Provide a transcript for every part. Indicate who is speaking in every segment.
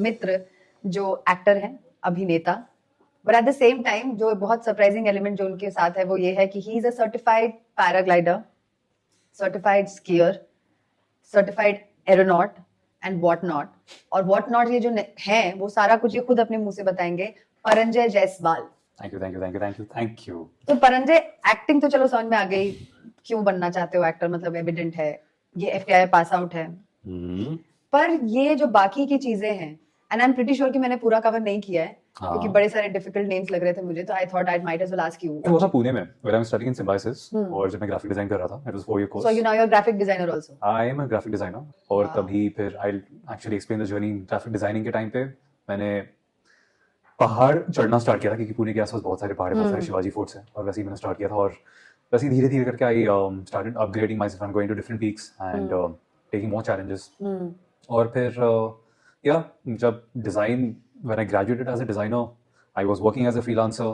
Speaker 1: मित्र जो एक्टर हैं, अभिनेता, but at the same time जो बहुत सरप्राइजिंग एलिमेंट जो उनके साथ है वो ये है कि he is a certified paraglider, certified skier, certified aeronaut and what not. और वॉट नॉट ये जो है वो सारा कुछ ये खुद अपने मुंह से बताएंगे, परंजय जायसवाल।
Speaker 2: Thank you.
Speaker 1: तो परंजय, एक्टिंग तो चलो समझ में आ गई, क्यों बनना चाहते हो एक्टर, मतलब एविडेंट है, ये एफटीआई पास आउट है। पर ये जो बाकी की चीजें हैं, and I am pretty sure कि मैंने पूरा कवर नहीं किया है क्योंकि बड़े सारे डिफिकल्ट नेम्स लग रहे थे मुझे, तो I thought I might as well ask you.
Speaker 2: वो था पुणे में when I was studying in Symbiosis, और जब मैं ग्राफिक डिजाइन कर रहा था, it was 4 year course.
Speaker 1: So you now you are graphic designer also?
Speaker 2: I am a graphic designer. और तभी फिर I actually explain the journey. Graphic designing के टाइम पे मैंने पहाड़ चढ़ना स्टार्ट किया था, क्योंकि पुणे के आसपास बहुत सारे पहाड़ हैं, बहुत सारे शिवाजी फोर्ट्स हैं, और वैसे ही मैंने स्टार्ट किया था। और वैसे ही धीरे धीरे करके I started upgrading myself and going to different peaks and taking more challenges. और फिर या जब design, when I graduated as a designer, I was working as a freelancer,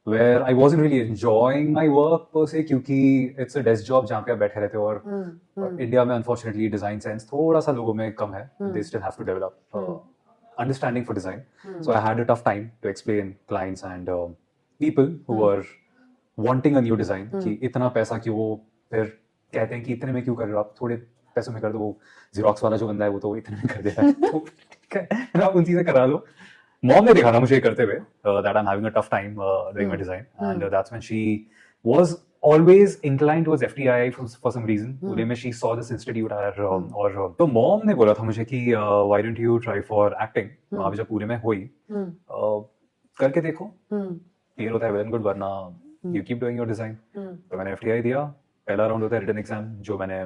Speaker 2: where I wasn't really enjoying my work per se, क्योंकि it's a desk job जहाँ पे आप बैठे रहते हो, और इंडिया में unfortunately design sense थोड़ा सा लोगों में कम है. They still have to develop understanding for design. So I had a tough time to explain clients and people who were wanting a new design कि इतना पैसा क्यों, वो फिर कहते हैं कि इतने में क्यों कर रहे हो आप, थोड़े पैसों में कर दो। वो Xerox वाला जो बंदा है वो तो इतने में कर देता है, तो आप उनसे करा लो। Mom ने देखा था मुझे करते हुए that I'm having a tough time doing my design, and that's when she was always inclined towards FTI for some reason. Pune में she saw this institute और तो mom ने बोला था मुझे कि why don't you try for acting? वहाँ पे जब पुणे में हुई, करके देखो, clear होता है well and good, वरना you keep doing your design. तो मैंने FTI दिया, पहला राउंड होता है रिटन एग्जाम, जो मैंने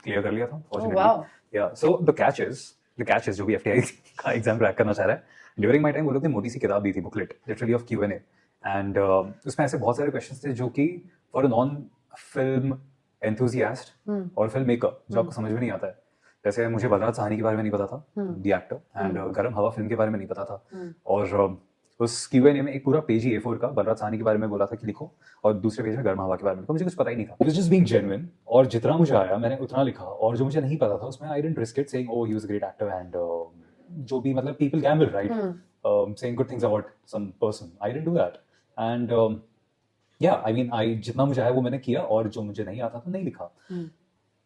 Speaker 2: क्लियर कर लिया था fortunately. Yeah, so the catch is जो भी FTI का एग्जाम क्रैक करना चाह रहा है, ड्यूरिंग माई टाइम वो लोग ने मोटी सी किताब दी थी, booklet, literally of Q&A, and उसमें ऐसे बहुत सारे क्वेश्चंस थे जो कि for a non film enthusiast और फिल्म मेकर जो आपको समझ में नहीं आता है। जैसे मुझे बलराज साहनी के बारे में नहीं पता था, द एक्टर, एंड गरम हवा फिल्म के बारे में नहीं पता था, और उस Q&A में एक पूरा पेज ही A4 का बलराज साहनी के बारे में बोला था कि लिखो, और दूसरे पेज में गर्म हवा के बारे में लिखो। मुझे कुछ पता ही नहीं था, it was just being genuine, और जितना मुझे आया मैंने उतना लिखा, और जो मुझे नहीं पता था उसमें I didn't risk it saying oh he was a great actor, and जो भी मतलब people gamble, right? Saying good things about some person. I didn't do that. And yeah, I mean, जितना मुझे आया वो मैंने किया, और जो मुझे नहीं आता था नहीं लिखा.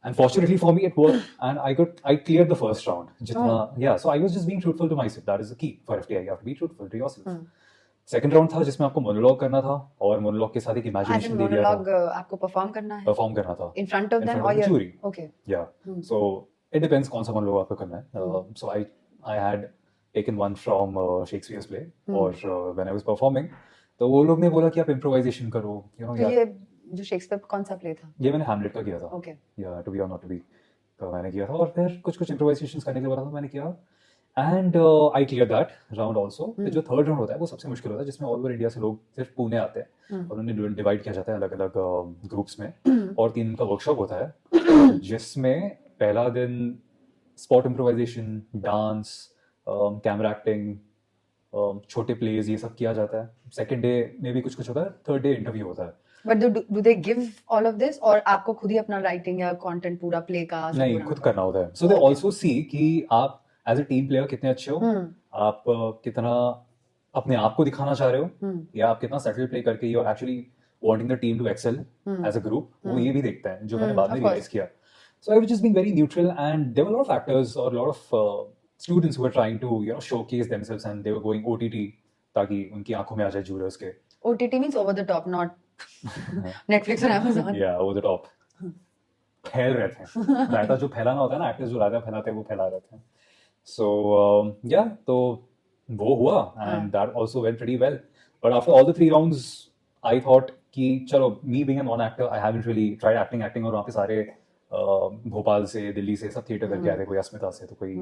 Speaker 2: And fortunately for me, it worked, and I cleared the first round. Yeah, so I was just being truthful to myself. That is the key for FTI. You have to be truthful to yourself. Second round था जिसमें आपको monologue करना था, और monologue के साथ एक imagination दे दिया था।
Speaker 1: मोनोलॉग आपको परफॉर्म करना था in front of them or
Speaker 2: jury.
Speaker 1: Okay.
Speaker 2: Yeah. So it depends कौन सा मोनोलॉग आपको करना है. So I had taken one from Shakespeare's play, और when I was performing, तो वो लोग ने बोला कि आप improvisation करो,
Speaker 1: तो ये जो शेक्सपियर कौन सा प्ले था?
Speaker 2: ये मैंने हैमलेट का किया था।
Speaker 1: Okay.
Speaker 2: Yeah, to be or not to be, तो मैंने किया था, और फिर कुछ improvisations करने के लिए बोला था, मैंने किया, and I cleared that round also. फिर जो थर्ड राउंड होता है वो सबसे मुश्किल होता है, जिसमें ऑल ओवर इंडिया से लोग सिर्फ पुणे आते हैं, और उन्हें डिवाइड किया जाता है अलग अलग ग्रुप्स में, और 3 दिन का वर्कशॉप होता है, जिसमें पहला दिन spot improvisation, dance, camera acting, छोटे प्लेज, ये सब किया जाता है। सेकंड डे में भी कुछ होता है, थर्ड डे इंटरव्यू होता है।
Speaker 1: But do they give all of this, और आपको खुद ही अपना राइटिंग या कंटेंट पूरा प्ले का
Speaker 2: नहीं, खुद करना होता है। So they also see कि आप एज अ टीम प्लेयर कितने अच्छे हो, आप कितना अपने आप को दिखाना चाह रहे हो, या आप कितना सेटल प्ले करके you are actually wanting the team to excel as a group, वो ये भी देखते हैं, जो मैंने बाद में रियलाइज किया। So I was just being very neutral, and there were a lot of actors or a lot of students who were trying to showcase themselves, and they were going OTT ताकि उनकी आंखों में आ जाए जूरियर्स के।
Speaker 1: OTT means over the top, not Netflix और Amazon.
Speaker 2: Yeah, over the top. फैल रहे थे, रायता जो फैलाना होता है ना, एक्टर्स जो रायता फैलाते हैं वो फैला रहे थे। So yeah, तो वो हुआ, and that also went pretty well. But after all the 3 rounds, I thought कि चलो, me being a non-actor, I haven't really tried acting, और वहाँ पे सारे भोपाल से, दिल्ली से सब थिएटर करके आए थे, कोई अस्मिता से, तो कोई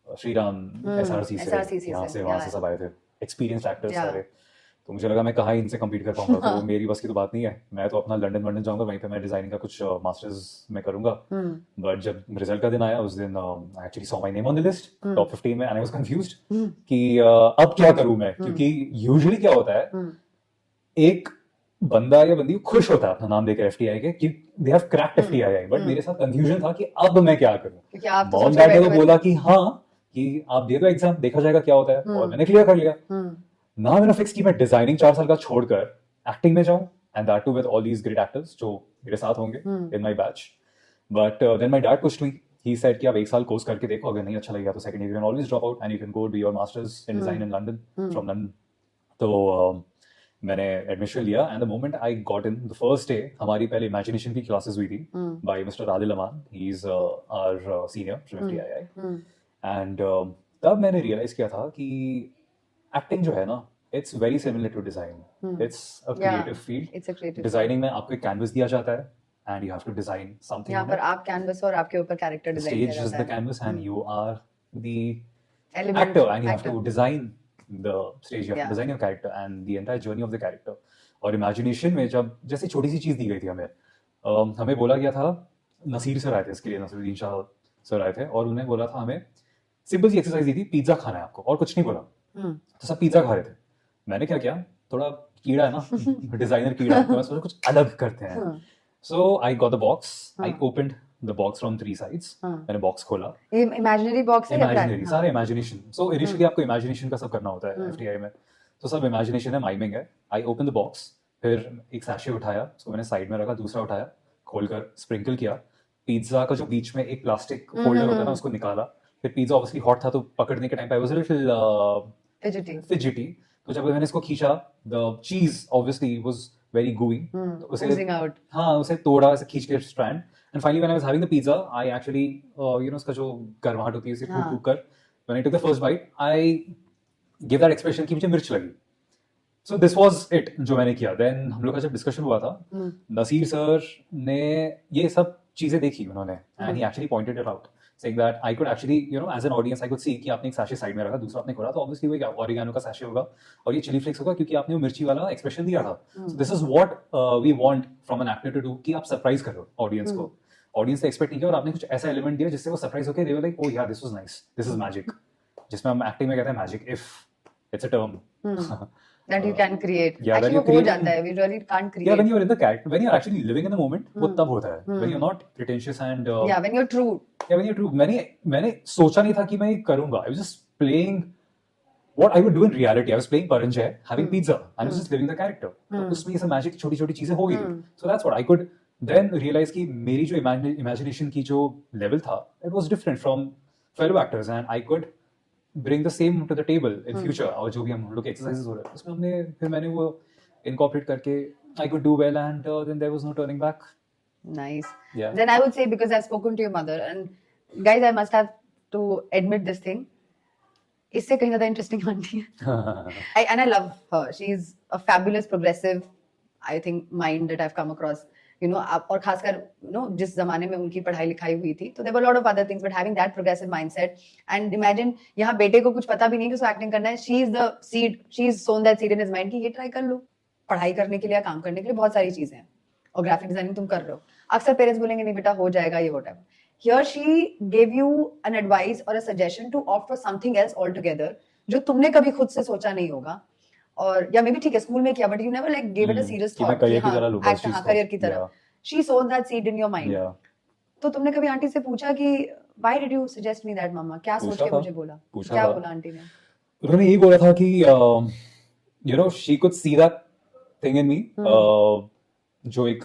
Speaker 2: श्रीराम SRC से, यहाँ से वहाँ से सब आए थे, एक्सपीरियंस्ड एक्टर्स सारे। तो मुझे लगा मैं कहाँ इनसे कम्पीट कर पाऊंगा, तो मेरी बस की तो बात नहीं है। मैं तो अपना लंदन जाऊंगा, वहीं पे मैं डिजाइनिंग का कुछ मास्टर्स में करूंगा। बट जब रिजल्ट का दिन आया, उस दिन I actually saw my name on the list, top 15 में, एंड आई वाज कंफ्यूज्ड कि अब क्या करूं मैं, क्योंकि यूजुअली क्या होता है, एक बंदा या बंदी खुश होता है अपना नाम देकर FTI के कि they have cracked FTI, but मेरे साथ कंफ्यूजन था कि अब मैं क्या करूं। मॉम डैड ने तो बोला कि हाँ कि आप दे दो एग्जाम, देखा जाएगा क्या होता है, और मैंने क्लियर कर लिया। ना मैंने फिक्स की मैं डिजाइनिंग 4 साल का छोड़कर एक्टिंग में जाऊं, and that too with all these great actors जो मेरे साथ होंगे in my batch. But then my dad pushed me, he said कि आप 1 साल कोर्स करके देखो, अगर नहीं अच्छा लगेगा तो second year you can always drop out and you can go do your masters in design in London, from London. तो मैंने एडमिशन लिया, and the moment I got in the first day, हमारी पहले इमेजिनेशन की classes हुई थी by mister Adil Aman, he is our senior from FTII। And तब मैंने रियलाइज किया था कि एक्टिंग जो है ना, it's very similar to design, it's a creative field.
Speaker 1: It's a creative
Speaker 2: designing में आपको एक कैनवस दिया जाता है and you have to design something.
Speaker 1: यहाँ पर आप कैनवस और आपके ऊपर कैरेक्टर डिजाइन किया
Speaker 2: स्टेज इज
Speaker 1: जाता
Speaker 2: द
Speaker 1: है,
Speaker 2: canvas and you are the
Speaker 1: element
Speaker 2: actor and you have to
Speaker 1: actor.
Speaker 2: design the stage, you have
Speaker 1: Yeah.
Speaker 2: to design your character and the entire journey of the character. और imagination में जब जैसे छोटी सी चीज दी गई थी हमें, हमें बोला गया था, नसीर सर आए थे इसके लिए, नसीरुद्दीन शाह सर आए थे, और उन्हें बोला था, हमें सिंपल सी एक्सरसाइज दी थी, पिज्जा खाना है आपको, और कुछ नहीं बोला। तो सब पिज्जा खा रहे थे। मैंने क्या किया, थोड़ा कीड़ा है ना, डिजाइनर कीड़ा, तो मैं सोचा कुछ अलग करते हैं। So I got the box, I opened the box from 3 sides। मैंने बॉक्स खोला,
Speaker 1: ये इमेजिनरी बॉक्स है या
Speaker 2: इमेजिनरी,
Speaker 1: हाँ।
Speaker 2: सारा इमेजिनेशन। सो इनिशियली आपको इमेजिनेशन का सब करना होता है FTI में, तो सब इमेजिनेशन है, माइमिंग है। आई ओपन द बॉक्स, फिर एक सैशे उठाया, उसको मैंने साइड में रखा, दूसरा उठाया, खोलकर स्प्रिंकल किया, पिज्जा का जो बीच में एक प्लास्टिक होल्डर होता है ना, उसको निकाला। फिर पिज्जा ऑब्वियसली हॉट था, तो पकड़ने के टाइम पे I was a little fidgety. तो जब मैंने इसको खींचा, द चीज ऑब्वियसली वाज वेरी gooey, तो उसे
Speaker 1: oozing out.
Speaker 2: हाँ, उसे तोड़ा, ऐसे खींच के strand. And finally when I was having the pizza, I actually उसका जो गर्माहट होती है उसे फूक फूक कर, when I took the first bite, I give that expression कि मुझे मिर्च लगी। सो दिस वाज इट जो मैंने किया। देन हम लोग का जब डिस्कशन हुआ था, नसीर सर ने ये सब चीजें देखी उन्होंने, and he actually pointed it out, saying that I could actually, as an audience, I could see कि आपने एक सैशे साइड में रखा, दूसरा आपने खोला, तो obviously वो क्या ऑरिगेनो का सैशे होगा और ये चिली फ्लेक्स होगा, क्योंकि आपने वो मिर्ची वाला एक्सप्रेशन दिया था। So this is what we want from an actor to do, कि आप सरप्राइज करो ऑडियंस को। ऑडियंस ने एक्सपेक्ट नहीं किया, और आपने कुछ ऐसा एलिमेंट दिया जिससे वो सरप्राइज होकर they were like, oh yeah, this was nice, this is magic, जिसमें हम एक्टिंग में कहते हैं magic, if it's a term
Speaker 1: that you can create.
Speaker 2: Yeah,
Speaker 1: Actually
Speaker 2: when
Speaker 1: वो
Speaker 2: you're
Speaker 1: हो जाता है, we really can't create.
Speaker 2: Yeah, when you're in the character, when you're actually living in the moment, वो तब होता है, when you're not pretentious and
Speaker 1: Yeah, when you're true.
Speaker 2: Yeah, when you're true. मैंने सोचा नहीं था कि मैं ये करूंगा. I was just playing what I would do in reality. I was playing Paranjay, having pizza, and I was just living the character. तो उसमें ये सब मैजिक छोटी-छोटी चीजें हो गई थी. So that's what I could then realize कि मेरी जो imagination की जो level था, it was different from fellow actors, and I could bring the same to the table in future. और जो भी हम लोग exercises हो रहे हैं, उसमें फिर मैंने वो incorporate करके I could do well, and then there was no turning back.
Speaker 1: Nice.
Speaker 2: Yeah.
Speaker 1: Then I would say, because I've spoken to your mother, and guys, I must have to admit this thing. इससे कहीं ज़्यादा interesting aunty है. And I love her. She's a fabulous, progressive, I think, mind that I've come across. और खासकर जिस जमाने में उनकी पढ़ाई लिखाई हुई थी, तो there were a lot of other things, but having that progressive mindset, and imagine यहाँ बेटे को कुछ पता भी नहीं कि उसको एक्टिंग करना है. She is the seed. She's sown that seed in his mind कि ये ट्राई कर लो. पढ़ाई करने के लिए, काम करने के लिए बहुत सारी चीजें हैं, और ग्राफिक डिजाइनिंग तुम कर रहे हो. अक्सर पेरेंट्स बोलेंगे नहीं बेटा हो जाएगा ये whatever. Here she gave you an advice or a suggestion to opt for something else altogether, जो तुमने कभी खुद से सोचा नहीं होगा. और या मे बी ठीक है स्कूल में किया, but you never like give it a serious
Speaker 2: कि मैं
Speaker 1: थॉट
Speaker 2: करियर की तरह लूंगा इस चीज को.
Speaker 1: करियर की तरह. She sown that seed in your mind.
Speaker 2: Yeah.
Speaker 1: तो तुमने कभी आंटी से पूछा कि why did you suggest me that mumma, क्या सोच के मुझे बोला, क्या बोला आंटी ने?
Speaker 2: उन्होंने यही बोला था कि she could see that thing in me, जो एक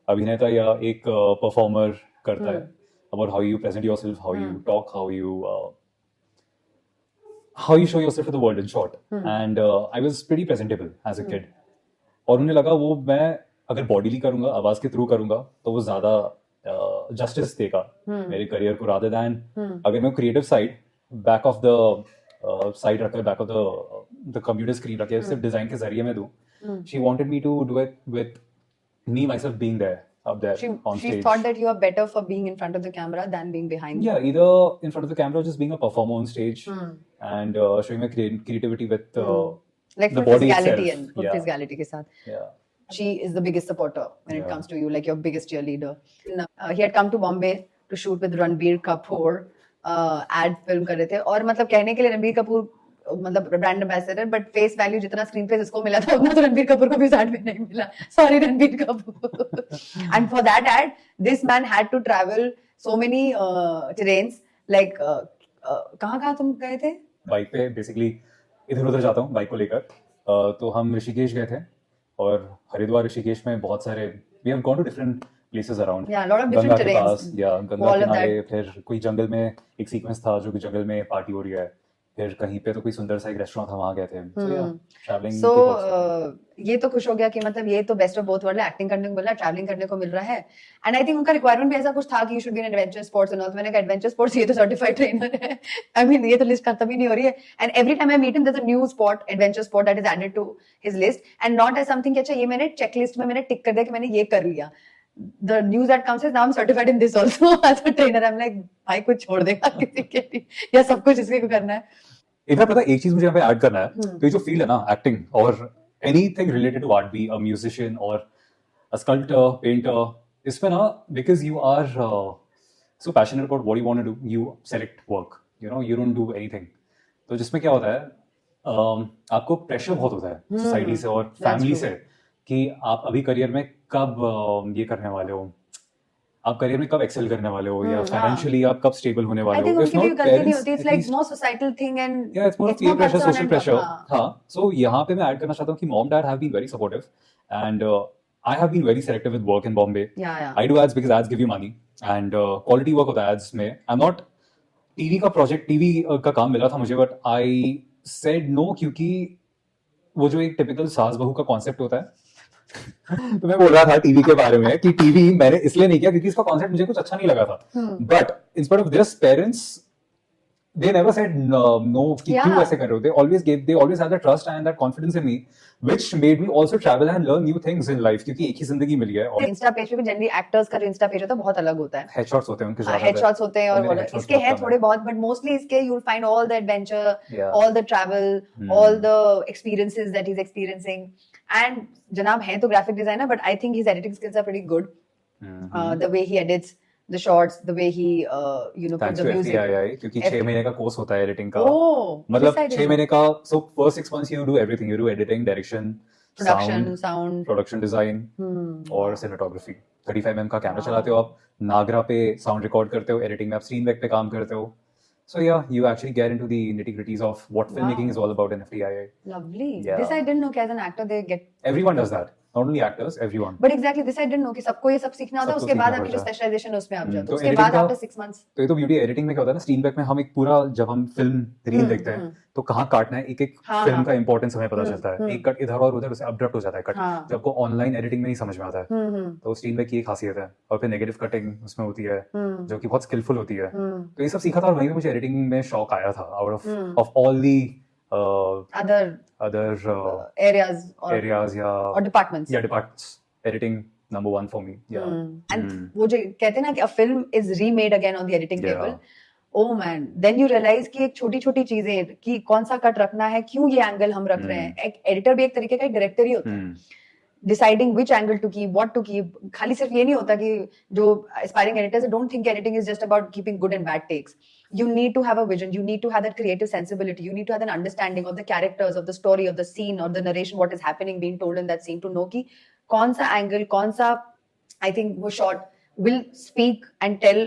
Speaker 2: अभिनेता या एक परफॉर्मर करता है, about how you present yourself, how you talk, how you show yourself to the world, in short. And I was pretty presentable as a kid. और उन्हें लगा वो मैं अगर बॉडीली करूंगा, आवाज के थ्रू करूंगा, तो वो ज्यादा जस्टिस देगा मेरे करियर को, rather than अगर मैं creative side back of the side रखकर, back of the computer screen रखे, सिर्फ डिजाइन के जरिए में दूं. She wanted me to do it with me myself being there, up there on
Speaker 1: She
Speaker 2: stage.
Speaker 1: thought that you are better for being in front of the camera than being behind.
Speaker 2: Yeah, either in front of the camera or just being a performer on stage and showing my creativity with
Speaker 1: Like
Speaker 2: the
Speaker 1: full
Speaker 2: body
Speaker 1: physicality
Speaker 2: itself.
Speaker 1: and full physicality के साथ.
Speaker 2: Yeah.
Speaker 1: She is the biggest supporter when it
Speaker 2: Yeah.
Speaker 1: comes to you, like your biggest cheerleader. He had come to Bombay to shoot with Ranbir Kapoor. Ad film कर रहे थे, और मतलब कहने के लिए रणबीर कपूर मतलब brand ambassador, but face value जितना स्क्रीन पे जिसको मिला था उतना तो रणबीर कपूर को भी उस ad में नहीं मिला. Sorry Ranbir Kapoor. And for that ad, this man had to travel so many terrains, like कहाँ तुम गए थे?
Speaker 2: बाइक पे बेसिकली इधर उधर जाता हूँ बाइक को लेकर। तो हम ऋषिकेश गए थे और हरिद्वार ऋषिकेश में बहुत सारे we have gone to different places around
Speaker 1: Yeah, a lot of
Speaker 2: Ganga
Speaker 1: different
Speaker 2: के
Speaker 1: terrains.
Speaker 2: पास या गंगा
Speaker 1: All of
Speaker 2: किनारे, फिर कोई जंगल में एक सीक्वेंस था जो कि जंगल में पार्टी हो रही है, फिर कहीं पे तो कोई सुंदर सा एक रेस्टोरेंट था, वहां गए थे। सो या ट्रैवलिंग
Speaker 1: सो
Speaker 2: के बहुत सारे
Speaker 1: ये तो खुश हो गया कि मतलब ये तो best of both world, acting करने को मिल रहा है, ट्रैवलिंग करने को मिल रहा है। एंड आई थिंक उनका रिक्वायरमेंट भी ऐसा कुछ था कि you should be in adventure sports and all. मैंने कहा एडवेंचर स्पोर्ट्स, ये तो सर्टिफाइड ट्रेनर है। आई मीन ये तो लिस्ट खत्म ही नहीं हो रही है। And every time I meet him there is a new spot, adventure spot that is added to his list and not as something अच्छा ये मैंने चेकलिस्ट में मैंने टिक कर दिया कि मैंने ये कर लिया। The news that comes is now I'm certified in this also as a trainer. I'm like भाई कुछ छोड़ देगा किसी के लिए या सब कुछ इसके को करना है।
Speaker 2: इधर पता है, एक चीज मुझे यहाँ पे ऐड करना है। तो ये जो फील्ड है ना, एक्टिंग और anything related to art, be a musician और अ स्कल्प्टर, पेंटर, इसमें ना because you are so passionate about what you want to do, you select work, you know, you don't do anything. तो जिसमें क्या होता है, आपको प्रेशर बहुत होता है सोसाइटी से और फैमिली से कि आप अभी करियर में कब ये करने वाले हो, आप करियर में कब एक्सेल करने वाले हो, या फाइनेंशियली आप कब स्टेबल होने
Speaker 1: I
Speaker 2: वाले
Speaker 1: think
Speaker 2: हो।
Speaker 1: उनकी भी गलती नहीं होती, it's like more societal thing and
Speaker 2: Yeah, it's more of
Speaker 1: it's
Speaker 2: peer
Speaker 1: more
Speaker 2: pressure,
Speaker 1: concern
Speaker 2: social
Speaker 1: and
Speaker 2: pressure.
Speaker 1: हाँ।
Speaker 2: हाँ, so यहाँ पे मैं ऐड करना चाहता हूँ कि mom dad have been very supportive and I have been very selective with work in Bombay.
Speaker 1: Yeah.
Speaker 2: I do ads because ads give you money and quality work होता है ads में. I'm not TV का project, TV का काम मिला था मुझे, but I said no क्योंकि वो जो एक typical सास बहू का concept होता है तो मैं बोल रहा था टीवी के बारे में कि टीवी मैंने इसलिए नहीं किया क्योंकि इसका कॉन्सेप्ट मुझे कुछ अच्छा नहीं लगा था, but in spite of this parents they never said no कि क्यों ऐसे कर रहे हो, they always had that trust and that confidence in me which made me also travel and learn new things in life क्योंकि एक ही जिंदगी मिली है। और
Speaker 1: इंस्टा पेज पे भी जनरली एक्टर्स का जो इंस्टा पेज होता है बहुत अलग होता है।
Speaker 2: हेडशॉट्स होते हैं उनके ज्यादा,
Speaker 1: हेडशॉट्स होते हैं और
Speaker 2: headshots
Speaker 1: इसके हैं
Speaker 2: बहुत कम
Speaker 1: थोड़े बहुत, बट मोस्टली इसके you will find all the adventure,
Speaker 2: Yeah.
Speaker 1: All the travel, all the experiences that he is experiencing. And जनाब है तो graphic designer, but I think his editing skills are pretty good. The way he edits the shots, the way he put
Speaker 2: Thanks
Speaker 1: the
Speaker 2: to
Speaker 1: music.
Speaker 2: FTII क्योंकि 6 महीने का course होता है editing का।
Speaker 1: Oh,
Speaker 2: मतलब
Speaker 1: this I
Speaker 2: 6
Speaker 1: didn't
Speaker 2: महीने का, so first 6 months you do everything, you do editing, direction,
Speaker 1: sound,
Speaker 2: production design और cinematography। 35mm का कैमरा चलाते हो आप, नागरा पे साउंड रिकॉर्ड करते हो, एडिटिंग में आप स्क्रीन पे काम करते हो। So yeah, you actually get into the nitty-gritties of what filmmaking is all about in FTII.
Speaker 1: Lovely.
Speaker 2: Yeah.
Speaker 1: This I didn't know कि as an actor they get.
Speaker 2: Everyone does that. Not only actors, everyone.
Speaker 1: But exactly this I didn't know कि सबको ये सब सीखना होता है, उसके बाद आपकी जो स्पेशलाइजेशन है उसमें आप जाते हो, उसके बाद after 6 months।
Speaker 2: तो ये तो ब्यूटी एडिटिंग में क्या होता है ना, स्क्रीन बैक में हम एक पूरा, जब हम फिल्म रील देखते हैं तो कहाँ काटना है, एक एक फिल्म का इंपॉर्टेंस हमें पता चलता है। एक कट इधर और उधर उसे अब्रप्ट हो जाता है कट, जो आपको ऑनलाइन एडिटिंग में नहीं समझ में आता है। तो स्क्रीन बैक की खासियत है। और फिर नेगेटिव कटिंग उसमें होती है जो कि बहुत स्किलफुल होती है। तो ये सब सीखा था और वहीं पे मुझे एडिटिंग में शौक आया था, out of all the other
Speaker 1: areas or
Speaker 2: departments. Editing number one for me.
Speaker 1: And वो जो कहते हैं ना कि a film is remade again on the editing table. Oh man, then you realize कि एक छोटी छोटी चीजें कि कौन सा कट रखना है, क्यों ये एंगल हम रख रहे हैं। एक एडिटर भी एक तरीके का एक डायरेक्टर ही होता है। Deciding which angle to keep, what to keep. खाली सिर्फ ये नहीं होता कि जो aspiring editors don't think editing is just about keeping good and bad takes. You need to have a vision. You need to have that creative sensibility. You need to have an understanding of the characters, of the story, of the scene, or the narration, what is happening, being told in that scene, to know कि कौन सा angle, कौन सा, I think वो shot will speak and tell,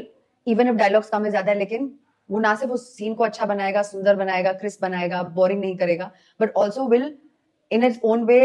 Speaker 1: even if dialogues कम है ज्यादा है, लेकिन वो ना सिर्फ उस scene को अच्छा बनाएगा, सुंदर बनाएगा, crisp बनाएगा, boring नहीं करेगा, but also will in its own way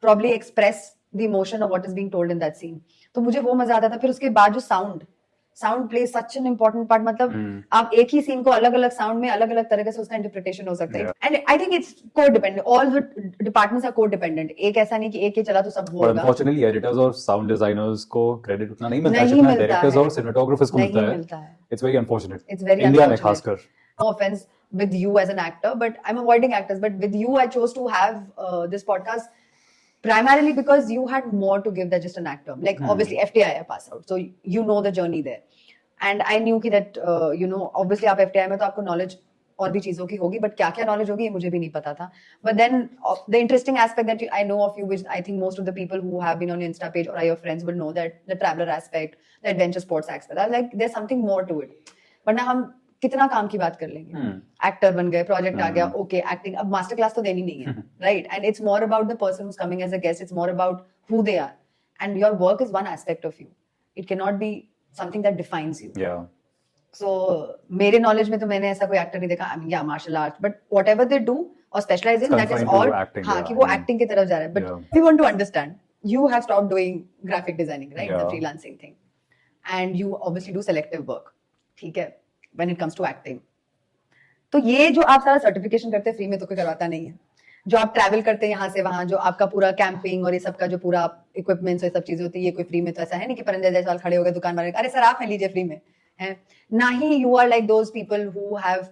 Speaker 1: probably express the emotion of what is being told in that scene. तो मुझे वो मजा आता था। फिर उसके बाद जो sound plays such an important part। मतलब आप एक ही scene को अलग अलग sound में अलग अलग तरीके से उसका interpretation हो सकता है। And I think it's codependent. All the departments are codependent. एक ऐसा नहीं कि एक ही चला तो सब होगा।
Speaker 2: Unfortunately, editors और sound designers को credit उतना नहीं मिलता है जितना directors और cinematographers को मिलता है। It's very unfortunate.
Speaker 1: It's very
Speaker 2: India में
Speaker 1: unfortunate.
Speaker 2: खासकर।
Speaker 1: No offense with you as an actor, but I'm avoiding actors. But with you, I chose to have this podcast primarily because you had more to give than just an actor. Like obviously FTI I pass out, so you know the journey there, and I knew that obviously आप FTI में तो आपको knowledge और भी चीजों की होगी, but क्या क्या knowledge होगी ये मुझे भी नहीं पता था. But then the interesting aspect that I know of you, which I think most of the people who have been on your Insta page or are your friends will know, that the traveler aspect, the adventure sports aspect. I was like, there's something more to it. वरना हम कितना काम की बात कर लेंगे। Actor बन गए, प्रोजेक्ट आ गया, ओके एक्टिंग, अब मास्टर क्लास तो देनी नहीं है, right? And it's more about the person who's coming as a guest. It's more about who they are, and your work is one aspect of you. It cannot be something that defines you.
Speaker 2: Yeah.
Speaker 1: सो मेरे knowledge में तो मैंने ऐसा कोई actor नहीं देखा, I mean या martial art, but whatever they do और specialise in that is
Speaker 2: Confined to
Speaker 1: all,
Speaker 2: acting,
Speaker 1: हाँ
Speaker 2: yeah,
Speaker 1: कि वो
Speaker 2: I mean,
Speaker 1: एक्टिंग की तरफ जा रहा है. But
Speaker 2: yeah,
Speaker 1: we want to understand, you have stopped doing graphic designing, right, the
Speaker 2: yeah.
Speaker 1: Freelancing thing, and you obviously do selective work, ठीक है, when it comes to acting. तो ये जो आप सारा सर्टिफिकेशन करते हैं फ्री में तो कोई करवाता नहीं है. जो आप ट्रैवल करते हैं यहाँ से वहां, जो आपका पूरा कैंपिंग और ये सब का जो पूरा इक्विपमेंट्स और सब चीजें होती है, ये कोई फ्री में तो ऐसा है नहीं कि परंजय जायसवाल खड़े हो गए दुकान वाले, अरे सर आप है लीजिए फ्री में, है ना ही. You are like those people who have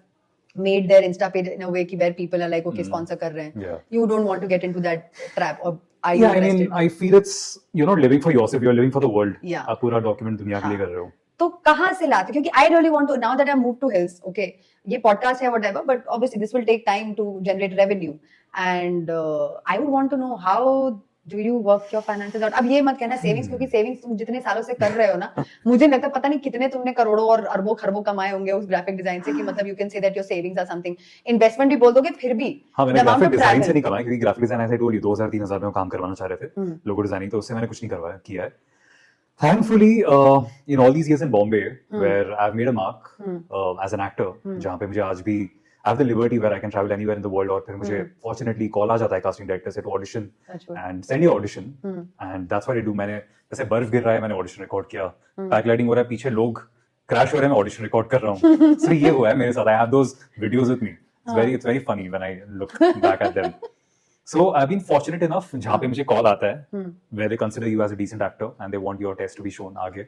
Speaker 1: made their Insta page in a way कि where people are like okay sponsor कर रहे हैं.
Speaker 2: Yeah.
Speaker 1: You don't want to get into that trap, or are you
Speaker 2: Yeah, I mean,
Speaker 1: interested?
Speaker 2: I feel it's, you're not living for yourself, you're living for the world.
Speaker 1: Yeah.
Speaker 2: आप पूरा document दुनिया के लिए
Speaker 1: हाँ.
Speaker 2: कर रहे हो.
Speaker 1: तो कहाँ से लाते, क्योंकि I really want to, now that I move to hills, okay ये पॉडकास्ट है whatever, but obviously this will take time to generate revenue, and I would want to know how do you work your finances out. अब ये मत कहना savings, क्योंकि savings तुम जितने सालों से कर रहे हो ना, मुझे लगता है पता नहीं कितने तुमने करोड़ों और अरबों खरबों कमाए होंगे उस ग्राफिक डिजाइन से, कि मतलब you can say that your savings are something. Investment भी बोल दोगे फिर भी.
Speaker 2: हाँ, मैंने
Speaker 1: The amount
Speaker 2: graphic
Speaker 1: of
Speaker 2: design से
Speaker 1: travel.
Speaker 2: नहीं कमाया, क्योंकि ग्राफिक डिजाइन ऐसे टोली 2000-3000 में वो काम करवाना चाह रहे थे
Speaker 1: हम्म.
Speaker 2: लोगो डिजाइनिंग, तो उससे मैंने कुछ नहीं करवाया किया है. Thankfully, in all these years in Bombay, where I've made a mark as an actor, जहाँ पे मुझे आज भी I have the liberty where I can travel anywhere in the world, और फिर मुझे fortunately call आ जाता है casting director से to audition and send your audition, and that's what I do. मैंने जैसे बर्फ गिर रहा है, मैंने audition record किया, paragliding हो रहा है, पीछे लोग crash हो रहे हैं, मैं audition record कर रहा हूँ. So ये हुआ है मेरे साथ. I have those videos with me. It's very funny when I look back at them. So I've been fortunate enough जहाँ पे मुझे call आता है where they consider you as a decent actor and they want your test to be shown आगे.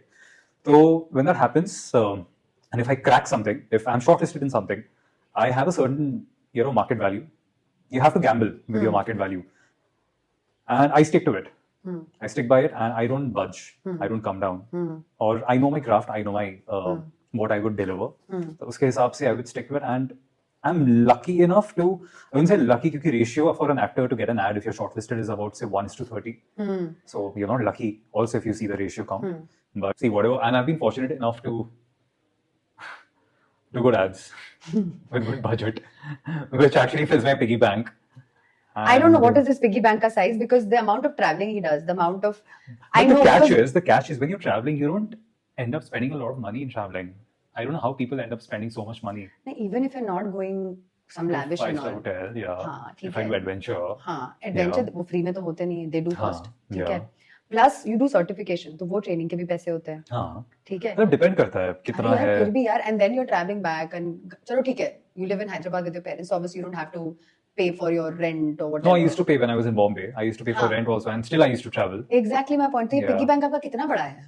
Speaker 2: So when that happens, and if I crack something, if I'm shortlisted in something, I have a certain market value. You have to gamble with your market value, and I stick to it. I stick by it, and I don't budge. I don't come down. Or I know my craft. I know my what I would deliver. तो उसके हिसाब से I would stick to it, and I'm lucky enough to, I wouldn't say lucky, because ratio for an actor to get an ad if you're shortlisted is about say 1:30. So you're not lucky also if you see the ratio come. But see whatever, and I've been fortunate enough to do good ads with good budget, which actually fills my piggy bank.
Speaker 1: I don't know what is this piggy bank ka size, because the amount of traveling he does, the amount of, I
Speaker 2: But
Speaker 1: know
Speaker 2: the catch is when you're traveling, you don't end up spending a lot of money in traveling. I don't know how people end up spending so much money.
Speaker 1: even if you're not going some lavish and
Speaker 2: Five-star
Speaker 1: all.
Speaker 2: hotel, yeah.
Speaker 1: हाँ, ठीक
Speaker 2: If I do
Speaker 1: है.
Speaker 2: adventure,
Speaker 1: हाँ, adventure वो free में तो होते नहीं है, दे डू
Speaker 2: हाँ,
Speaker 1: कॉस्ट, ठीक
Speaker 2: yeah.
Speaker 1: है. प्लस यू डू सर्टिफिकेशन, तो वो ट्रेनिंग के भी पैसे होते हैं,
Speaker 2: हाँ,
Speaker 1: ठीक है.
Speaker 2: मतलब डिपेंड करता है कितना
Speaker 1: अरे यार,
Speaker 2: है.
Speaker 1: फिर भी यार, and then you are travelling back, and चलो ठीक है, you live in Hyderabad with your parents, obviously you don't have to pay for your rent or whatever.
Speaker 2: No, I used to pay when I was in Bombay. I used to pay for
Speaker 1: हाँ.
Speaker 2: rent also, and still I used to travel.
Speaker 1: Exactly my point. तो ये
Speaker 2: Yeah.
Speaker 1: Piggy bank आपका कितना बड़ा है?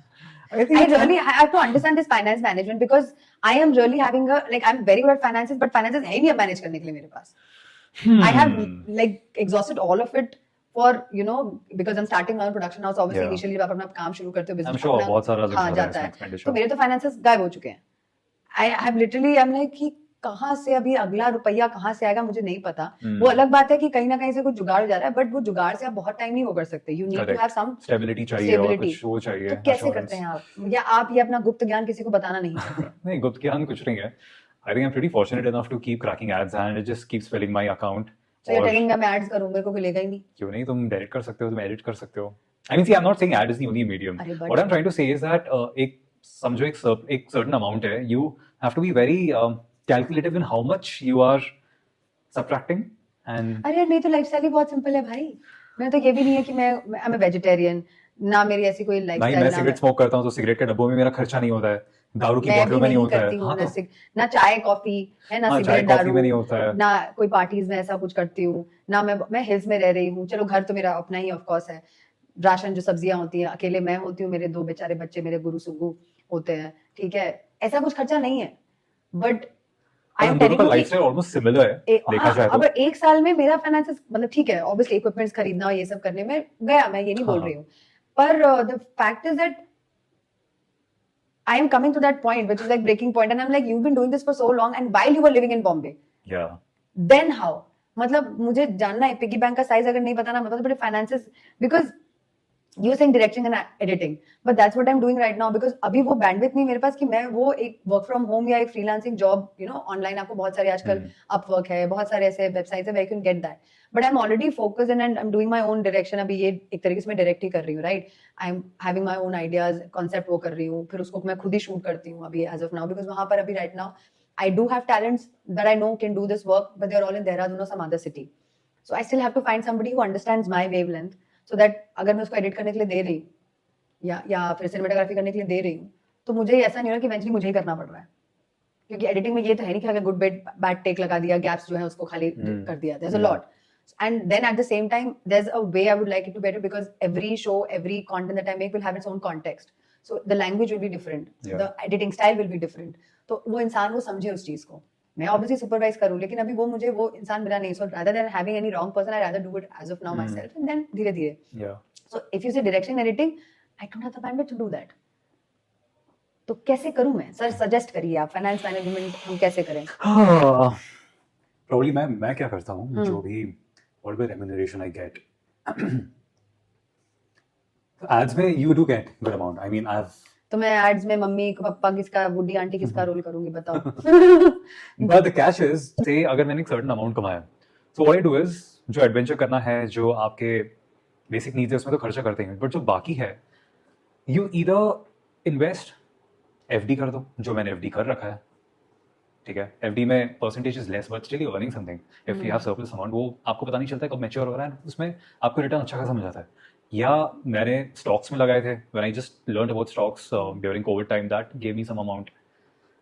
Speaker 2: I think
Speaker 1: I really have to understand this finance management, because I am really having a, like, I'm very good at finances, but finances है ही नहीं अब manage करने के लिए मेरे पास. I have like exhausted all of it for, you know, because I'm starting my own production now, so obviously
Speaker 2: Yeah.
Speaker 1: initially जब आप अपना काम शुरू करते हो,
Speaker 2: I'm
Speaker 1: business
Speaker 2: sure
Speaker 1: अपना-
Speaker 2: बहुत सारा
Speaker 1: हाँ,
Speaker 2: जाता
Speaker 1: जाता
Speaker 2: है
Speaker 1: है.
Speaker 2: expenditure.
Speaker 1: तो मेरे तो finances गायब हो चुके हैं. I have literally, I'm like कि कहाँ से अभी अगला रुपया कहाँ से आएगा मुझे नहीं पता. वो अलग बात है कि कहीं ना कहीं से कुछ जुगाड़ हो जा रहा है, बट वो जुगाड़ से आप बहुत टाइम नहीं वो कर सकते. You need to
Speaker 2: Correct.
Speaker 1: have some
Speaker 2: Stability चाहिए और
Speaker 1: stability.
Speaker 2: कुछ वो चाहिए.
Speaker 1: तो कैसे
Speaker 2: assurance.
Speaker 1: करते हैं आप, या आप ये अपना गुप्त ज्ञान किसी को बताना नहीं चाहते?
Speaker 2: नहीं, गुप्त ज्ञान कुछ नहीं है. I think I'm pretty fortunate enough to keep cracking ads, and it just keeps filling my account.
Speaker 1: So you're
Speaker 2: और
Speaker 1: telling me मैं ads करूँ, मेरे को कोई लेगा ही नहीं?
Speaker 2: क्यों नहीं, तुम डायरेक्ट कर सकते हो, तुम एडिट कर सकते हो. I mean, see, I'm not saying ad is the only medium.
Speaker 1: अरे but-
Speaker 2: What I'm trying to say is that एक समझो एक certain amount है, you have to be very calculative in how much you are subtracting, and
Speaker 1: अरे यार, मेरी तो lifestyle ही बहुत सिंपल है भाई. मैं तो ये भी नहीं है कि मैं I'm a vegetarian, ना मेरी ऐसी कोई
Speaker 2: नहीं,
Speaker 1: लाइफस्टाइल,
Speaker 2: मैं
Speaker 1: ना
Speaker 2: सिगरेट स्मोक करता हूँ तो सिगरेट के डब्बों में मेरा खर्चा नहीं होता है, दारू की
Speaker 1: मैं
Speaker 2: बोतलों
Speaker 1: भी
Speaker 2: में नहीं
Speaker 1: नहीं
Speaker 2: होता है.
Speaker 1: करती हूँ,
Speaker 2: हाँ,
Speaker 1: ना
Speaker 2: तो
Speaker 1: ना चाय कॉफी है, ना
Speaker 2: हाँ, चाय
Speaker 1: सिगरेट
Speaker 2: कॉफी
Speaker 1: दारू,
Speaker 2: में नहीं होता है.
Speaker 1: ना कोई पार्टीज में ऐसा कुछ करती हूँ, ना मैं हिल्स में रह रही हूँ. चलो घर तो मेरा अपना ही ऑफ कोर्स है. राशन जो सब्जियां होती हैं, अकेले मैं होती हूँ, मेरे 2 बेचारे बच्चे मेरे गुरु सुगु होते हैं, ठीक है. ऐसा कुछ खर्चा नहीं है, बट आई एम
Speaker 2: हम दोनों
Speaker 1: टेलिंग
Speaker 2: का
Speaker 1: यू
Speaker 2: लाइफस्टाइल ऑलमोस्ट सिमिलर है देखा जाए
Speaker 1: अब
Speaker 2: तो.
Speaker 1: एक साल में मेरा फाइनेंसेस, मतलब ठीक है, ऑब्वियसली इक्विपमेंट्स खरीदना और ये सब करने में गया, मैं ये नहीं बोल
Speaker 2: हाँ.
Speaker 1: रही हूँ, पर the fact is that I am coming to that point, which is like breaking point, and I'm like, you've been doing this for so long, and while you were living in Bombay,
Speaker 2: Yeah.
Speaker 1: then how? मतलब मुझे जानना है piggy bank का size अगर नहीं बताना मतलब बड़े finances, because You were saying directing and editing, but that's what I'm doing right now because अभी वो bandwidth नहीं मेरे पास कि मैं वो एक work from home या एक freelancing job, you know, online आपको बहुत सारे आजकल Upwork है, बहुत सारे ऐसे websites है where you can get that. But I'm already focused and I'm doing my own direction. अभी ये एक तरीके से मैं direct ही कर रही हूँ, right? I'm having my own ideas, concept वो कर रही हूँ, फिर उसको मैं खुद ही shoot करती हूँ अभी as of now because वहाँ पर अभी right now I do have talents that I know can do this work, but they're all in Dehradun or some other city. So I still have to find somebody who understands my wavelength. So that अगर मैं उसको edit करने के लिए दे रही या फिर cinematography करने के लिए दे रही हूँ तो मुझे ऐसा नहीं हो रहा कि इवेंचुअली मुझे ही करना पड़ रहा है क्योंकि एडिटिंग में ये तो है नहीं कि अगर गुड बैड टेक लगा दिया गैप्स जो है उसको खाली कर दिया there is a lot and then at the same time there's a way I would like it to better because every show every content that I make will have its own context so the language will be different the editing style will be different तो वो इंसान वो समझे उस चीज को मैं obviously supervise करूं लेकिन अभी वो मुझे वो इंसान मिला नहीं so rather than having any wrong person I rather do it as of now myself and then धीरे धीरे so if you say direction editing I don't have the bandwidth to do that तो कैसे करूं मैं sir suggest करिए आप finance management हम कैसे करें
Speaker 2: प्रॉब्ली मैं क्या करता हूँ जो भी whatever remuneration I get ads में you do get good amount I mean I've
Speaker 1: तो मैं एड्स में मम्मी पापा किसका बुड्ढी आंटी किसका रोल करूंगी बताओ
Speaker 2: but the catch is say अगर मैंने एक certain amount कमाया so what I do is जो एडवेंचर करना है जो आपके बेसिक नीड्स है उसमें तो खर्चा करते हैं बट जो बाकी है you either invest FD कर दो जो मैंने FD कर रखा है ठीक है FD में percentage is less but still you earning something if you have surplus amount वो आपको पता नहीं चलता कब मैच्योर हो रहा है उसमें आपको रिटर्न अच्छा खासा मिल जाता है या मैंने स्टॉक्स में लगाए थे when I just learned about stocks during COVID time that gave me some amount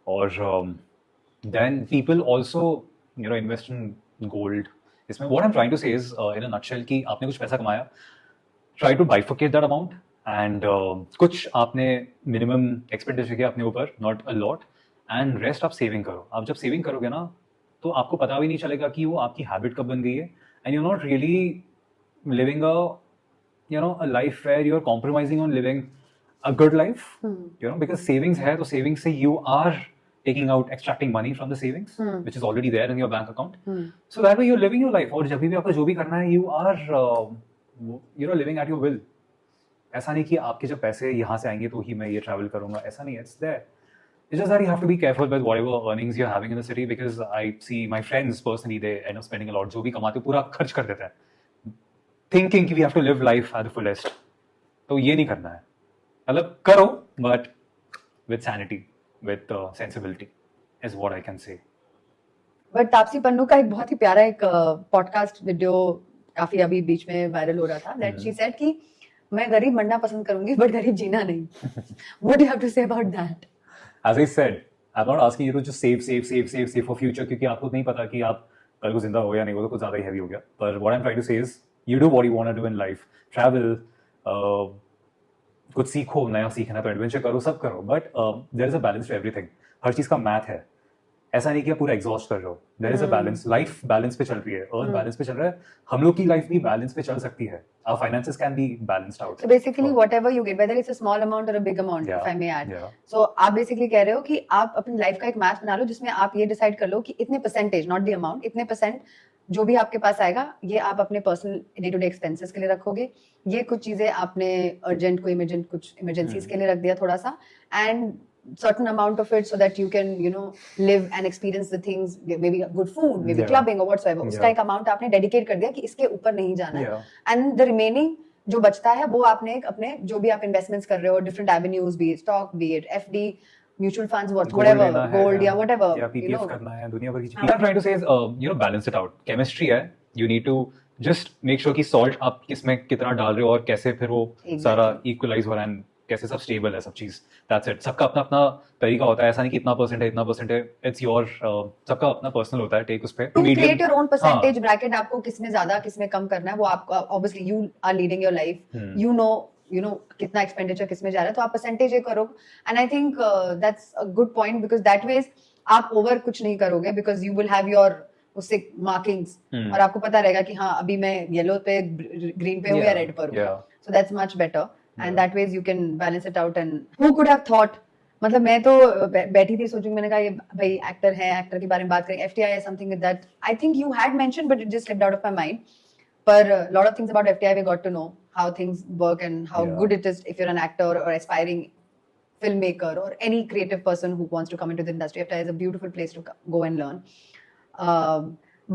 Speaker 2: और then people also you know invest in gold इसमें what I am trying to say is in a nutshell कि आपने कुछ पैसा कमाया try to bifurcate that amount and कुछ आपने minimum expenditure किया अपने ऊपर not a lot and rest आप सेविंग करो आप जब सेविंग करोगे ना तो आपको पता भी नहीं चलेगा कि वो आपकी हैबिट कब बन गई है and you not really living a you know a life where you're compromising on living a good life you know because savings है तो savings से you are taking out extracting money from the savings which is already there in your bank account so that way you're living your life और जब भी आपको जो भी करना है you are you know living at your will ऐसा नहीं कि आपके जब पैसे यहाँ से आएंगे तो ही मैं ये travel करूँगा ऐसा नहीं it's there it's just that you have to be careful with whatever earnings you're having in the city because I see my friends personally they end up spending a lot जो भी कमाते पूरा खर्च कर देते हैं thinking कि we have to live life at the fullest तो ये नहीं करना है मतलब करो but with sanity with sensibility is what I can say
Speaker 1: but Taapsee Pannu का एक बहुत ही प्यारा एक पॉडकास्ट वीडियो काफी अभी बीच में वायरल हो रहा था दैट शी सेड कि मैं गरीब मरना पसंद करूंगी बट गरीब जीना नहीं what do you have to say about that
Speaker 2: as I said I'm not asking you to just save for future क्योंकि आपको नहीं पता कि आप कल को जिंदा हो या नहीं वो तो कुछ ज्यादा ही हैवी हो गया पर what I'm trying to say is you do what you want to do in life travel कुछ सीखो नया सीखना तो एडवेंचर करो सब करो but there is a balance to everything हर चीज का मैथ है ऐसा नहीं कि आप पूरा एग्जॉस्ट कर रहे हो there is a balance life balance पे चल रही है अर्थ बैलेंस पे चल रहा है हम लोग की लाइफ भी बैलेंस पे चल सकती है our finances can be balanced out
Speaker 1: so basically whatever you get whether it's a small amount or a big amount if I may add so आप basically कह रहे हो कि आप अपनी लाइफ का एक मैथ बना लो जिसमें आप ये डिसाइड कर लो कि इतने परसेंटेज नॉट द अमाउंट इतने परसेंट जो भी आपके पास आएगा ये आप अपने personal day to day expenses के लिए रखोगे ये कुछ चीजें आपने अर्जेंट को इमरजेंट कुछ इमरजेंसीज के लिए रख दिया थोड़ा सा and certain amount of it so that you can you know live and experience the things maybe good food maybe clubbing or whatsoever उसका एक amount आपने dedicate कर दिया कि इसके ऊपर नहीं जाना है and the remaining जो बचता है वो आपने अपने जो भी आप investments कर रहे हो different avenues be it stock be it FD mutual funds whatever gold या whatever
Speaker 2: you know करना है दुनिया भर की चीजें I'm trying to say is you know balance it out chemistry है you need to just make sure कि salt आप किसमें कितना डाल रहे हो और कैसे फिर वो सारा equalize हो रहा है कैसे सब स्टेबल है सब चीज दैट्स इट सबका अपना अपना तरीका होता है ऐसा नहीं कि इतना परसेंट है इट्स योर सबका अपना पर्सनल होता है टेक उस पे
Speaker 1: create your own percentage bracket आपको किसमें ज्यादा किसमें कम करना है वो आपको obviously you are leading your life you know कितना एक्सपेंडिचर किसमें जा रहा है तो आप परसेंटेज करो and I think that's a good point because that ways आप ओवर कुछ नहीं करोगे because you will have your उससे मार्किंग्स और आपको पता रहेगा कि हाँ अभी मैं येलो पे ग्रीन पे हूँ या रेड पर हूँ so that's much better and that ways you can balance it out and who could have thought मतलब मैं तो बैठी थी सोचूंगी मैंने कहा ये भाई एक्टर है एक्टर के बारे में बात करेंगे FTI is something that I think you had mentioned but it just slipped out of my mind पर lot of things about FTI we got to know how things work and how
Speaker 2: Yeah.
Speaker 1: good it is if you're an actor or aspiring filmmaker or any creative person who wants to come into the industry. FTI is a beautiful place to go and learn.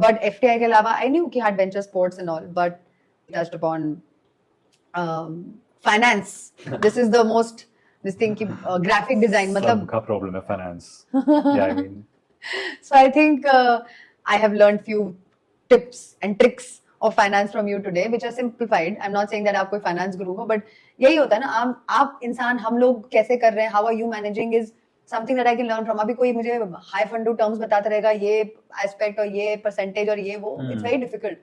Speaker 1: But FTI के अलावा I knew कि had venture sports and all, but touched upon finance. This is the most this thing कि graphic design मतलब
Speaker 2: सबका problem है finance. Yeah, I mean.
Speaker 1: So I think I have learned few tips and tricks of finance from you today, which are simplified. I'm not saying that आप कोई finance guru हो, but यही होता है ना, आप इंसान, हम लोग कैसे कर रहे हैं, how are you managing is something that I can learn from. अभी कोई मुझे high fund terms बताता रहेगा, ये aspect और ये percentage और ये वो, it's very difficult.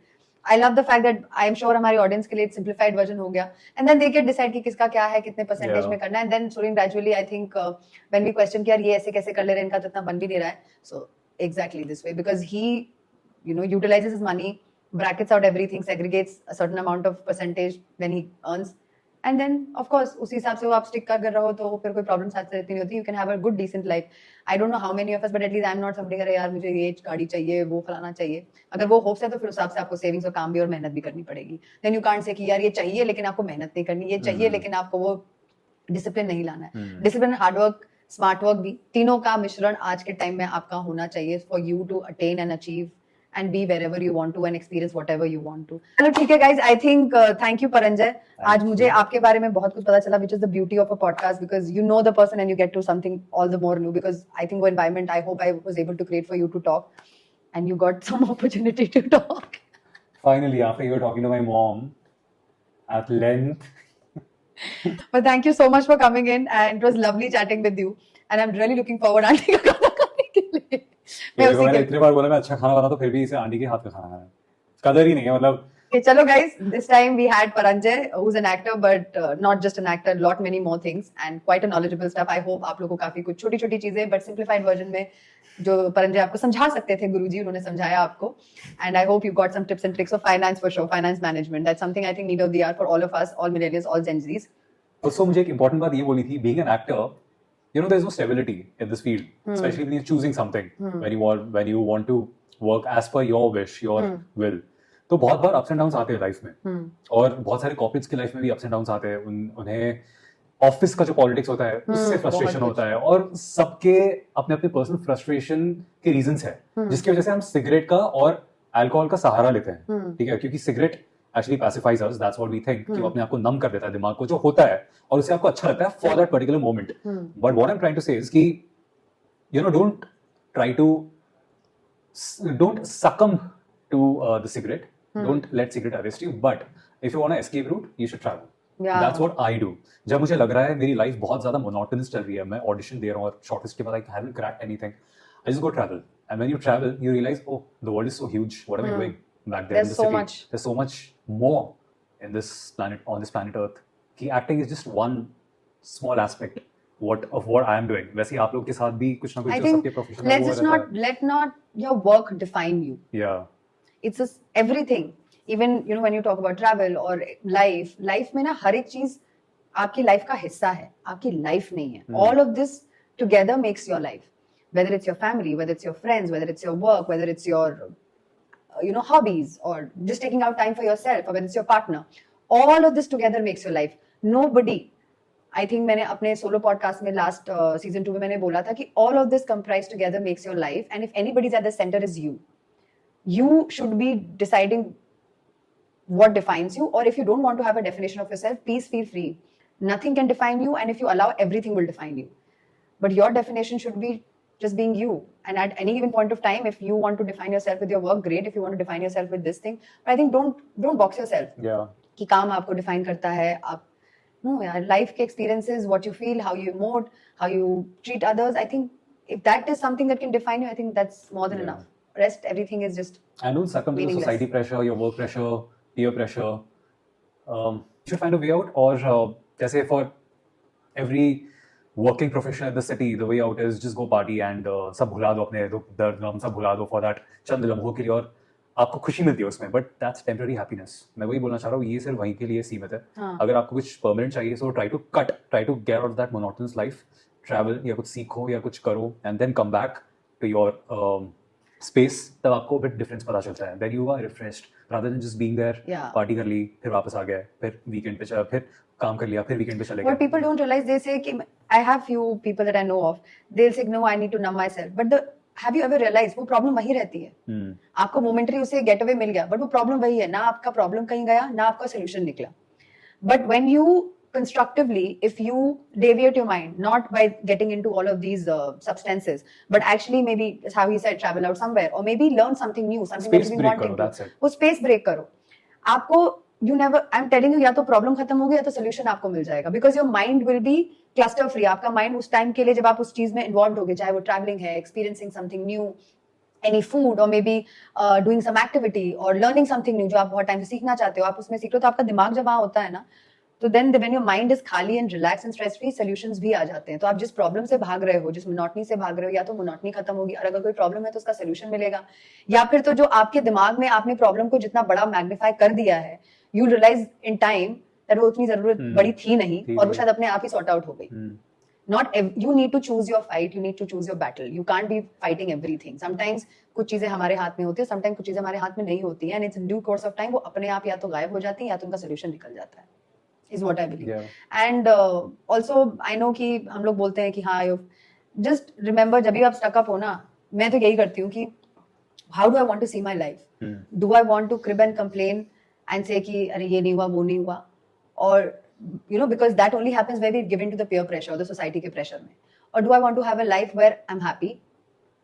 Speaker 1: I love the fact that I am sure हमारी audience के लिए simplified version हो गया, and then they can decide कि किसका क्या है, कितने percentage
Speaker 2: Yeah.
Speaker 1: में करना है, and then slowly gradually I think when we question कि यार ये ऐसे कैसे कर ले रहे हैं, इनका तो इतना बन भी नहीं रहा है, so exactly this way, because he utilizes his money, brackets out everything, segregates a certain amount of percentage when he earns, and then of course उसी हिसाब से वो आप stick कर रहे हो तो फिर कोई problem साथ से रहती नहीं होती. You can have a good decent life. I don't know how many of us, but at least I'm not somebody अरे यार मुझे ये गाड़ी चाहिए, वो फलाना चाहिए. अगर वो hopes है तो फिर उस हिसाब से आपको savings और काम भी और मेहनत भी करनी पड़ेगी. Then you can't say कि यार ये चाहिए लेकिन आपको मेहनत नहीं करनी, ये चाहिए लेकिन आपको वो डिसिप्लिन नहीं लाना है. डिसिप्लिन, हार्डवर्क, स्मार्ट वर्क भी, तीनों का मिश्रण आज के टाइम में आपका होना चाहिए for you to attain and achieve and be wherever you want to and experience whatever you want to. चलो ठीक है guys, I think thank you Paranjoy. आज मुझे आपके बारे में बहुत कुछ पता चला, which is the beauty of a podcast, because you know the person and you get to something all the more new, because I think environment I hope I was able to create for you to talk and you got some opportunity to talk.
Speaker 2: Finally, after you were talking to my mom at length.
Speaker 1: But thank you so much for coming in and it was lovely chatting with you and I'm really looking forward aunty का खाना खाने के लिए. मैं
Speaker 2: देखो,
Speaker 1: उसी
Speaker 2: मैंने
Speaker 1: के
Speaker 2: इतनी बार बोला मैं अच्छा खाना बना तो फिर भी इसे आंटी के हाथ का खाना खाना है. कदर ही नहीं है मतलब.
Speaker 1: Okay, chalo guys, this time we had Paranjay, who's an actor, but not just an actor, lot many more things and quite a knowledgeable stuff. I hope आप लोगों को काफी कुछ छोटी छोटी चीजें but simplified version में जो परंजय आपको समझा सकते थे, गुरुजी उन्होंने समझाया आपको, and I hope you got some tips and tricks of finance for sure, finance management. That's something I think need of the hour for all of us, all millennials, all Gen Zs.
Speaker 2: Also मुझे एक important बात ये बोली थी, being an actor, there's no stability in this field, especially when you're choosing something, when you want to work as per your wish, your will. तो बहुत बार ups and downs आते हैं लाइफ में, और बहुत सारे कॉर्पोरेट्स की लाइफ में भी ups and downs आते हैं. उन्हें ऑफिस का जो पॉलिटिक्स होता है उससे फ्रस्ट्रेशन होता है, और सबके अपने अपने पर्सनल फ्रस्ट्रेशन के रीजंस है, जिसकी वजह से हम सिगरेट का और अल्कोहल का सहारा लेते हैं. ठीक है, क्योंकि cigarette actually pacifies us, that's what we think, कि वो अपने आप को नम कर देता है, दिमाग को जो होता है, और उससे आपको अच्छा लगता है for that particular moment. But what I'm trying to say is कि don't succumb to the cigarette, don't let cigarette arrest you, but if you want to escape route, you should travel.
Speaker 1: Yeah.
Speaker 2: That's what I do. जब मुझे लग रहा है मेरी life बहुत ज्यादा monotonous चल रही है, मैं ऑडिशन दे रहा हूँ और शॉर्टलिस्ट के बाद I haven't cracked anything, I just go travel. And when you travel, you realize, oh, the world is so huge, what am I doing back there in the city? There's so much more in this planet, on this planet Earth, कि acting is just one small aspect of what I am doing. वैसे ही आप लोग के साथ भी कुछ ना कुछ जो सबके प्रोफेशन में वो रहता है.
Speaker 1: Let not your work define you.
Speaker 2: Yeah.
Speaker 1: It's just everything. Even when you talk about travel or life में ना हर एक चीज आपकी लाइफ का हिस्सा है, आपकी लाइफ नहीं है. All of this together makes your life. Whether it's your family, whether it's your friends, whether it's your work, whether it's your hobbies, or just taking out time for yourself, or whether it's your partner, all of this together makes your life. Nobody, I think मैंने अपने solo podcast में last season 2 में मैंने बोला था कि all of this comprised together makes your life, and if anybody's at the center is you. You should be deciding what defines you, or if you don't want to have a definition of yourself, please feel free. Nothing can define you, and if you allow, everything will define you. But your definition should be just being you. And at any given point of time, if you want to define yourself with your work, great. If you want to define yourself with this thing, but I think don't box yourself.
Speaker 2: Yeah.
Speaker 1: कि काम आपको define करता है, आप no यार, life के experiences, what you feel, how you emote, how you treat others. I think if that is something that can define you, I think that's more than enough. Rest, everything is just
Speaker 2: and don't succumb to the society pressure, your work pressure, peer pressure. You should find a way out, or जैसे for every working professional in the city, the way out is just go party and सब भुला दो अपने दर्द गम, सब भुला दो for that चंद लम्हों के लिए, और आपको खुशी मिलती है उसमें, but that's temporary happiness. मैं वही बोलना चाह रहा हूँ, ये सिर्फ वहीं के लिए सीमित है. अगर आपको कुछ permanent चाहिए, so try to get out of that monotonous life, travel या कुछ सीखो या कुछ करो, and then come back to your space. तब आपको a bit difference पता चलता है. Then you are refreshed, rather than just being there,
Speaker 1: Yeah.
Speaker 2: Party कर ली, फिर वापस आ गए, फिर वीकेंड पे चला, फिर काम कर लिया, फिर वीकेंड पे चले
Speaker 1: What
Speaker 2: गए.
Speaker 1: people don't realize, they say कि I have few people that I know of, they'll say no, I need to numb myself, but have you ever realized वो प्रॉब्लम वही रहती है. आपको मोमेंटरी उसे गेट अवे मिल गया, but वो problem वही है, ना आपका प्रॉब्लम कहीं गया, ना आपका सोल्यूशन निकला. But when you constructively, if you deviate your mind, not by getting into all of these substances, but actually maybe how he said, travel out somewhere, or maybe learn something new, something
Speaker 2: Space
Speaker 1: that you've been
Speaker 2: break
Speaker 1: wanting
Speaker 2: करो,
Speaker 1: to.
Speaker 2: that's it.
Speaker 1: वो space break करो. आपको you never, I'm telling you, या तो problem खत्म होगी या तो सोल्यूशन आपको मिल जाएगा, because your mind will be cluster free. आपका माइंड उस टाइम के लिए, जब आप उस चीज में इन्वॉल्व होगे, चाहे वो ट्रैवलिंग है, experiencing something new, any food, or maybe doing some activity or learning something new जो आप बहुत टाइम से सीखना चाहते हो, आप उसमें सीख लो, तो आपका दिमाग जब वहाँ होता है ना, तो then when your mind is खाली and relaxed and stress free, solutions भी आ जाते हैं. तो आप जिस प्रॉब्लम से भाग रहे हो, जिस मोनोटनी से भाग रहे हो, या तो मोनोटनी खत्म होगी, और अगर कोई प्रॉब्लम है तो उसका सोल्यूशन मिलेगा, या फिर तो जो आपके दिमाग में आपने प्रॉब्लम को जितना बड़ा मैग्नीफाई कर दिया है, you realise in time that वो उतनी जरूरत बड़ी थी नहीं, और वो शायद अपने आप ही सॉर्ट आउट हो गई. Not you need to choose your fight, you need to choose your battle. You can't be fighting everything. Sometimes कुछ चीजें हमारे हाथ में होती है, sometimes कुछ चीजें हमारे हाथ में नहीं होती है, and it's in due course of time वो अपने आप या तो गायब हो जाती है, या तो उनका सोल्यूशन निकल जाता है. Is what I believe.
Speaker 2: Yeah.
Speaker 1: And also I know कि हम लोग बोलते हैं कि हाँ, you just remember, जब भी आप stuck up हो ना, मैं तो यही करती हूँ कि how do I want to see my life? Do I want to crib and complain and say कि अरे ये नहीं हुआ, वो नहीं हुआ, or you know, because that only happens when we're given to the peer pressure or the society के pressure में. Or do I want to have a life where I'm happy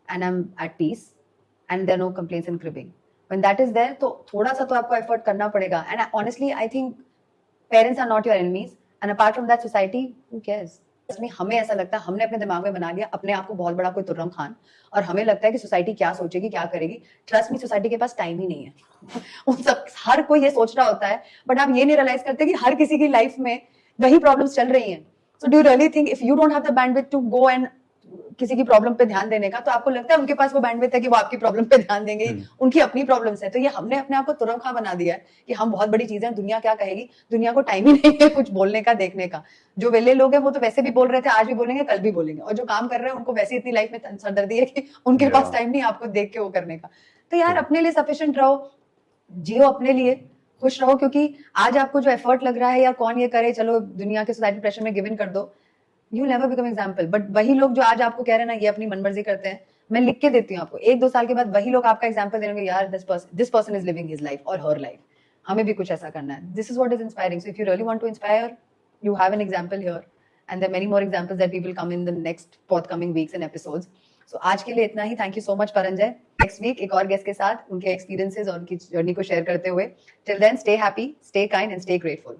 Speaker 1: and I'm at peace and there are no complaints and cribbing? When that is there, तो थोड़ा सा तो आपको effort करना पड़ेगा. And honestly, I think parents are not your enemies, and apart from that, society, who cares? इसमें हमें ऐसा लगता है, हमने अपने दिमाग में बना लिया अपने आप को बहुत बड़ा कोई तुर्रम खान, और हमें लगता है कि सोसाइटी क्या सोचेगी, क्या करेगी. ट्रस्ट मी, सोसाइटी के पास टाइम ही नहीं है. उन सब, हर कोई ये सोच रहा होता है, बट आप ये नहीं रियलाइज करते कि हर किसी की लाइफ में वही प्रॉब्लम्स चल रही हैं. So do you really think if you don't have the bandwidth to go and किसी की प्रॉब्लम पे ध्यान देने का, तो आपको लगता है उनके पास वो बैंडविड्थ है कि वो आपकी प्रॉब्लम पे ध्यान देंगे? उनकी अपनी प्रॉब्लम्स है. तो ये हमने अपने आप को तुरंखा बना दिया है कि हम बहुत बड़ी चीजें हैं, दुनिया क्या कहेगी. दुनिया को टाइम ही नहीं है कुछ बोलने का, देखने का. जो वेले लोग हैं वो तो वैसे भी बोल रहे थे, आज भी बोलेंगे, कल भी बोलेंगे, और जो काम कर रहे हैं उनको वैसे इतनी लाइफ में सरदर्दी है कि उनके पास टाइम नहीं आपको देख के वो करने का. तो यार अपने लिए सफिशिएंट रहो, जियो अपने लिए, खुश रहो, क्योंकि आज आपको जो एफर्ट लग रहा है, या कौन ये करे, चलो दुनिया के सोसाइटी प्रेशर में गिव इन कर दो, you never become example. But वही लोग जो आज आपको कह रहे हैं ना ये अपनी मनमर्जी करते हैं, मैं लिख के देती हूँ आपको, 1-2 साल के बाद वही लोग आपका एग्जाम्पल देंगे, यार this person is living his life और हर लाइफ, हमें भी कुछ ऐसा करना है. This is what is inspiring. So if you really want to inspire, you have an example here, and there are many more examples that we will come in the next forthcoming weeks and episodes. So आज के लिए इतना ही. Thank you so much Paranjoy. Next week एक और guest के साथ उनके experiences और उनकी जर्नी को शेयर करते हुए. Till then, stay happy, stay kind and stay grateful.